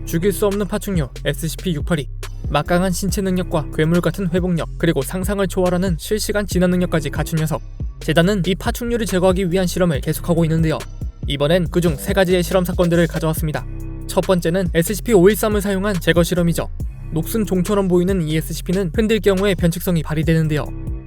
죽일 수 없는 파충류 SCP-682, 막강한 신체 능력과 괴물 같은 회복력, 그리고 상상을 초월하는 실시간 진화 능력까지 갖춘 녀석. 재단은 이 파충류를 제거하기 위한 실험을 계속하고 있는데요. 이번엔 그중 3가지의 실험 사건들을 가져왔습니다. 첫 번째는 SCP-513을 사용한 제거 실험이죠. 녹슨 종처럼 보이는 이 SCP는 흔들 경우에 변칙성이 발휘되는데요.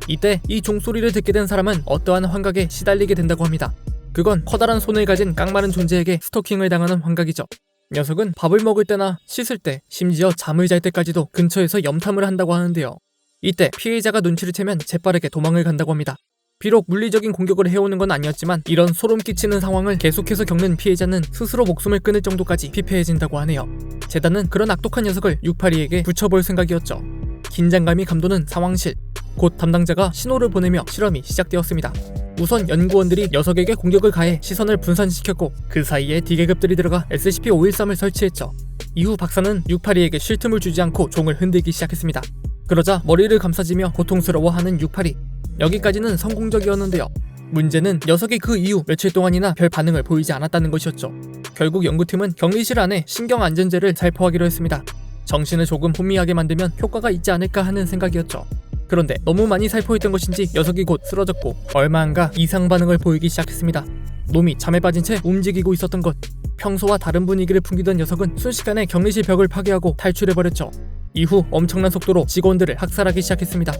이때 이 종소리를 듣게 된 사람은 어떠한 환각에 시달리게 된다고 합니다. 그건 커다란 손을 가진 깡마른 존재에게 스토킹을 당하는 환각이죠. 녀석은 밥을 먹을 때나 씻을 때, 심지어 잠을 잘 때까지도 근처에서 염탐을 한다고 하는데요. 이때 피해자가 눈치를 채면 재빠르게 도망을 간다고 합니다. 비록 물리적인 공격을 해오는 건 아니었지만 이런 소름 끼치는 상황을 계속해서 겪는 피해자는 스스로 목숨을 끊을 정도까지 피폐해진다고 하네요. 재단은 그런 악독한 녀석을 682에게 붙여볼 생각이었죠. 긴장감이 감도는 상황실. 곧 담당자가 신호를 보내며 실험이 시작되었습니다. 우선 연구원들이 녀석에게 공격을 가해 시선을 분산시켰고 그 사이에 D계급들이 들어가 SCP-513을 설치했죠. 이후 박사는 682에게 쉴 틈을 주지 않고 종을 흔들기 시작했습니다. 그러자 머리를 감싸지며 고통스러워하는 682. 여기까지는 성공적이었는데요. 문제는 녀석이 그 이후 며칠 동안이나 별 반응을 보이지 않았다는 것이었죠. 결국 연구팀은 격리실 안에 신경안전제를 살포하기로 했습니다. 정신을 조금 혼미하게 만들면 효과가 있지 않을까 하는 생각이었죠. 그런데 너무 많이 살포했던 것인지 녀석이 곧 쓰러졌고 얼마 안가 이상 반응을 보이기 시작했습니다. 놈이 잠에 빠진 채 움직이고 있었던 것. 평소와 다른 분위기를 풍기던 녀석은 순식간에 격리실 벽을 파괴하고 탈출해버렸죠. 이후 엄청난 속도로 직원들을 학살하기 시작했습니다.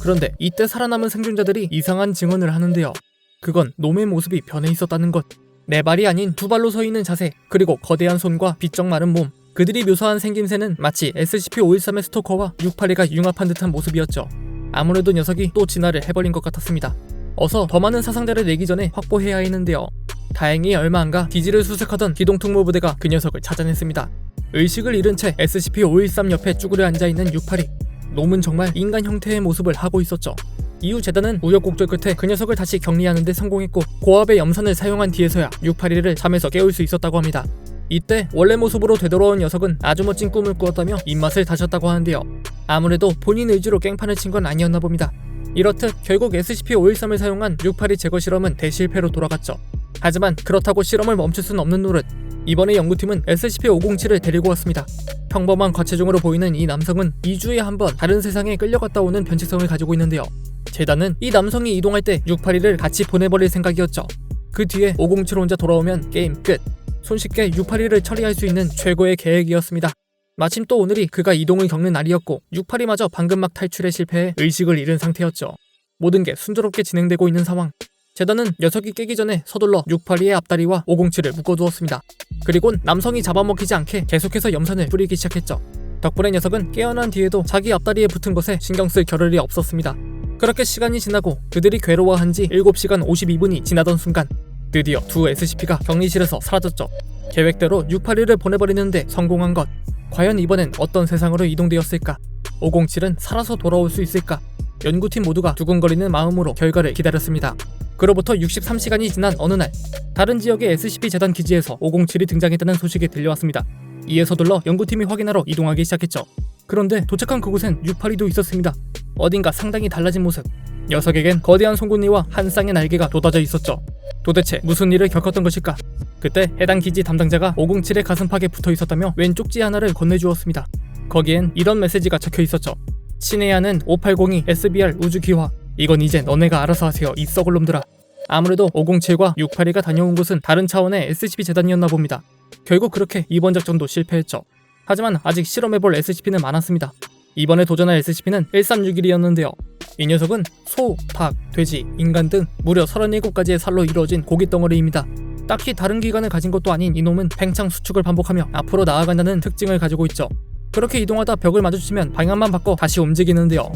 그런데 이때 살아남은 생존자들이 이상한 증언을 하는데요. 그건 놈의 모습이 변해 있었다는 것. 4발이 아닌 2발로 서 있는 자세, 그리고 거대한 손과 비쩍 마른 몸. 그들이 묘사한 생김새는 마치 SCP-513의 스토커와 682가 융합한 듯한 모습이었죠. 아무래도 녀석이 또 진화를 해버린 것 같았습니다. 어서 더 많은 사상자를 내기 전에 확보해야 했는데요. 다행히 얼마 안가 기지를 수색하던 기동특무부대가 그 녀석을 찾아냈습니다. 의식을 잃은 채 SCP-513 옆에 쭈그려 앉아있는 682. 놈은 정말 인간 형태의 모습을 하고 있었죠. 이후 재단은 우여곡절 끝에 그 녀석을 다시 격리하는 데 성공했고 고압의 염산을 사용한 뒤에서야 682를 잠에서 깨울 수 있었다고 합니다. 이때 원래 모습으로 되돌아온 녀석은 아주 멋진 꿈을 꾸었다며 입맛을 다졌다고 하는데요. 아무래도 본인 의지로 깽판을 친 건 아니었나 봅니다. 이렇듯 결국 SCP-513을 사용한 682 제거 실험은 대실패로 돌아갔죠. 하지만 그렇다고 실험을 멈출 수는 없는 노릇. 이번에 연구팀은 SCP-507을 데리고 왔습니다. 평범한 과체중으로 보이는 이 남성은 2주에 한 번 다른 세상에 끌려갔다 오는 변칙성을 가지고 있는데요. 재단은 이 남성이 이동할 때 682를 같이 보내버릴 생각이었죠. 그 뒤에 507 혼자 돌아오면 게임 끝. 손쉽게 682를 처리할 수 있는 최고의 계획이었습니다. 마침 또 오늘이 그가 이동을 겪는 날이었고 682마저 방금 막 탈출에 실패해 의식을 잃은 상태였죠. 모든 게 순조롭게 진행되고 있는 상황. 재단은 녀석이 깨기 전에 서둘러 682의 앞다리와 507을 묶어두었습니다. 그리곤 남성이 잡아먹히지 않게 계속해서 염산을 뿌리기 시작했죠. 덕분에 녀석은 깨어난 뒤에도 자기 앞다리에 붙은 것에 신경 쓸 겨를이 없었습니다. 그렇게 시간이 지나고 그들이 괴로워한 지 7시간 52분이 지나던 순간 드디어 두 SCP가 격리실에서 사라졌죠. 계획대로 682를 보내버리는데 성공한 것. 과연 이번엔 어떤 세상으로 이동되었을까? 507은 살아서 돌아올 수 있을까? 연구팀 모두가 두근거리는 마음으로 결과를 기다렸습니다. 그로부터 63시간이 지난 어느 날 다른 지역의 SCP 재단 기지에서 507이 등장했다는 소식이 들려왔습니다. 이에 서둘러 연구팀이 확인하러 이동하기 시작했죠. 그런데 도착한 그곳엔 682도 있었습니다. 어딘가 상당히 달라진 모습. 녀석에겐 거대한 송곳니와 한 쌍의 날개가 돋아져 있었죠. 도대체 무슨 일을 겪었던 것일까? 그때 해당 기지 담당자가 507의 가슴팍에 붙어 있었다며 왼 쪽지 하나를 건네주었습니다. 거기엔 이런 메시지가 적혀 있었죠. 친애하는 580이 SBR 우주기화. 이건 이제 너네가 알아서 하세요, 이 썩을 놈들아. 아무래도 507과 682가 다녀온 곳은 다른 차원의 SCP 재단이었나 봅니다. 결국 그렇게 이번 작전도 실패했죠. 하지만 아직 실험해볼 SCP는 많았습니다. 이번에 도전할 SCP는 1361이었는데요. 이 녀석은 소, 닭, 돼지, 인간 등 무려 37가지의 살로 이루어진 고깃덩어리입니다. 딱히 다른 기관을 가진 것도 아닌 이놈은 팽창 수축을 반복하며 앞으로 나아간다는 특징을 가지고 있죠. 그렇게 이동하다 벽을 마주치면 방향만 바꿔 다시 움직이는데요.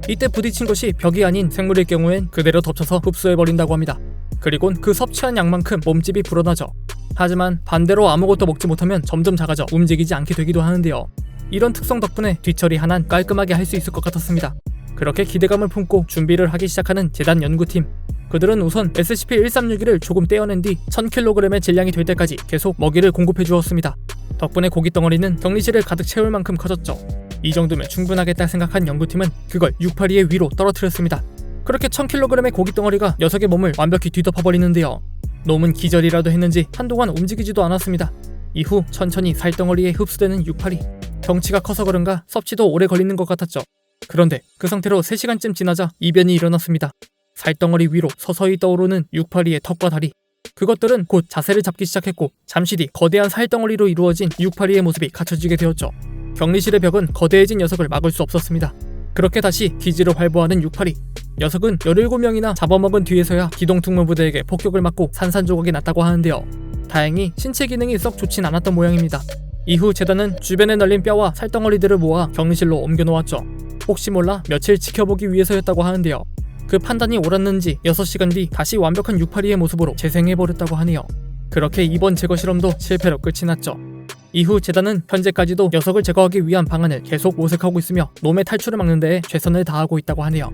이때 부딪힌 것이 벽이 아닌 생물일 경우엔 그대로 덮쳐서 흡수해버린다고 합니다. 그리곤 그 섭취한 양만큼 몸집이 불어나죠. 하지만 반대로 아무것도 먹지 못하면 점점 작아져 움직이지 않게 되기도 하는데요. 이런 특성 덕분에 뒤처리 하나는 깔끔하게 할 수 있을 것 같았습니다. 그렇게 기대감을 품고 준비를 하기 시작하는 재단 연구팀. 그들은 우선 SCP-1361을 조금 떼어낸 뒤 1000kg의 질량이 될 때까지 계속 먹이를 공급해 주었습니다. 덕분에 고깃덩어리는 격리실을 가득 채울 만큼 커졌죠. 이 정도면 충분하겠다 생각한 연구팀은 그걸 682의 위로 떨어뜨렸습니다. 그렇게 1000kg의 고깃덩어리가 녀석의 몸을 완벽히 뒤덮어버리는데요. 놈은 기절이라도 했는지 한동안 움직이지도 않았습니다. 이후 천천히 살덩어리에 흡수되는 682. 덩치가 커서 그런가 섭취도 오래 걸리는 것 같았죠. 그런데 그 상태로 3시간쯤 지나자 이변이 일어났습니다. 살덩어리 위로 서서히 떠오르는 682의 턱과 다리. 그것들은 곧 자세를 잡기 시작했고 잠시 뒤 거대한 살덩어리로 이루어진 682의 모습이 갖춰지게 되었죠. 격리실의 벽은 거대해진 녀석을 막을 수 없었습니다. 그렇게 다시 기지를 활보하는 682. 녀석은 17명이나 잡아먹은 뒤에서야 기동특무 부대에게 폭격을 맞고 산산조각이 났다고 하는데요. 다행히 신체 기능이 썩 좋진 않았던 모양입니다. 이후 재단은 주변에 널린 뼈와 살덩어리들을 모아 격리실로 옮겨놓았죠. 혹시 몰라 며칠 지켜보기 위해서였다고 하는데요. 그 판단이 옳았는지 6시간 뒤 다시 완벽한 682의 모습으로 재생해버렸다고 하네요. 그렇게 이번 제거 실험도 실패로 끝이 났죠. 이후 재단은 현재까지도 녀석을 제거하기 위한 방안을 계속 모색하고 있으며 놈의 탈출을 막는 데에 최선을 다하고 있다고 하네요.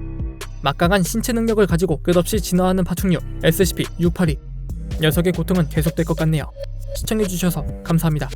막강한 신체 능력을 가지고 끝없이 진화하는 파충류 SCP-682. 녀석의 고통은 계속될 것 같네요. 시청해주셔서 감사합니다.